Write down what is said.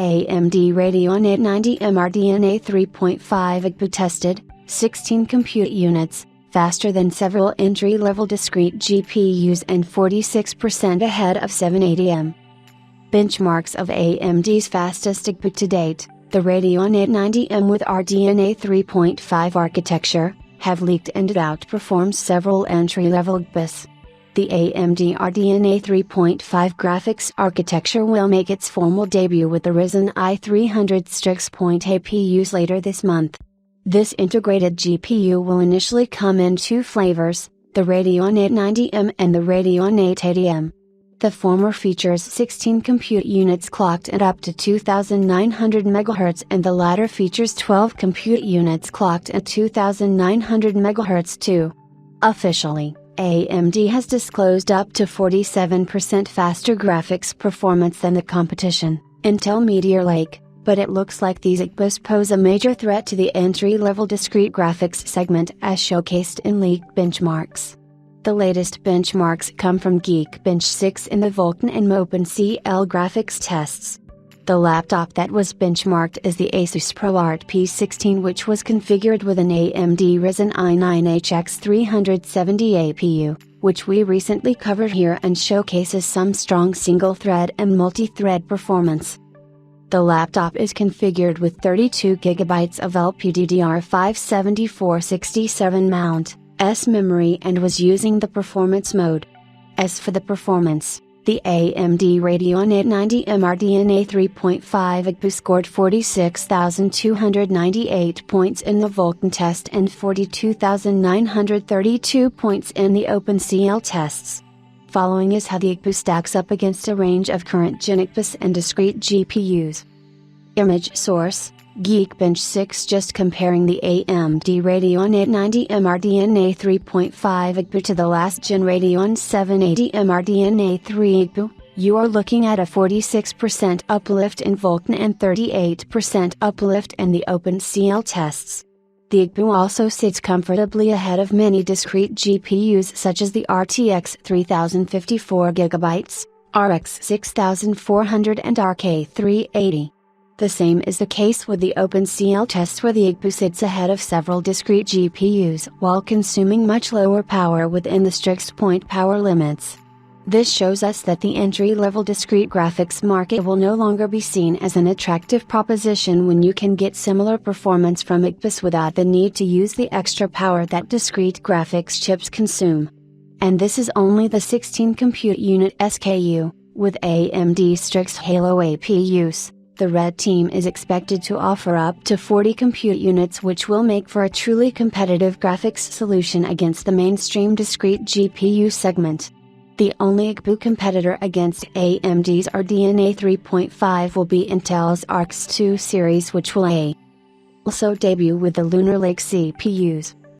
AMD Radeon 890M RDNA 3.5 iGPU tested, 16 compute units, faster than several entry-level discrete GPUs and 46% ahead of 780M. Benchmarks of AMD's fastest iGPU to date, the Radeon 890M with RDNA 3.5 architecture, have leaked and it outperforms several entry-level iGPUs. The AMD RDNA 3.5 graphics architecture will make its formal debut with the Ryzen i300 Strix-Point APUs later this month. This integrated GPU will initially come in two flavors, the Radeon 890M and the Radeon 880M. The former features 16 compute units clocked at up to 2900 MHz and the latter features 12 compute units clocked at 2900 MHz too. Officially, AMD has disclosed up to 47% faster graphics performance than the competition, Intel Meteor Lake, but it looks like these iGPUs pose a major threat to the entry-level discrete graphics segment as showcased in leaked benchmarks. The latest benchmarks come from Geekbench 6 in the Vulkan and OpenCL graphics tests. The laptop that was benchmarked is the Asus ProArt P16, which was configured with an AMD Ryzen i9-HX 370 APU, which we recently covered here and showcases some strong single-thread and multi-thread performance. The laptop is configured with 32 GB of LPDDR5 7467 mount S memory and was using the performance mode. As for the performance, the AMD Radeon 890M RDNA 3.5 iGPU scored 46,298 points in the Vulkan test and 42,932 points in the OpenCL tests. Following is how the iGPU stacks up against a range of current-gen iGPUs and discrete GPUs. Image source: Geekbench 6. Just comparing the AMD Radeon 890M RDNA 3.5 iGPU to the last-gen Radeon 780M RDNA 3 iGPU, you are looking at a 46% uplift in Vulkan and 38% uplift in the OpenCL tests. The iGPU also sits comfortably ahead of many discrete GPUs such as the RTX 3054 GB, RX 6400 and RK 380. The same is the case with the OpenCL tests where the iGPU sits ahead of several discrete GPUs while consuming much lower power within the Strix-Point power limits. This shows us that the entry-level discrete graphics market will no longer be seen as an attractive proposition when you can get similar performance from iGPUs without the need to use the extra power that discrete graphics chips consume. And this is only the 16 compute unit SKU, with AMD Strix Halo APUs. The Red team is expected to offer up to 40 compute units, which will make for a truly competitive graphics solution against the mainstream discrete GPU segment. The only iGPU competitor against AMD's RDNA 3.5 will be Intel's RX 2 series, which will also debut with the Lunar Lake CPUs.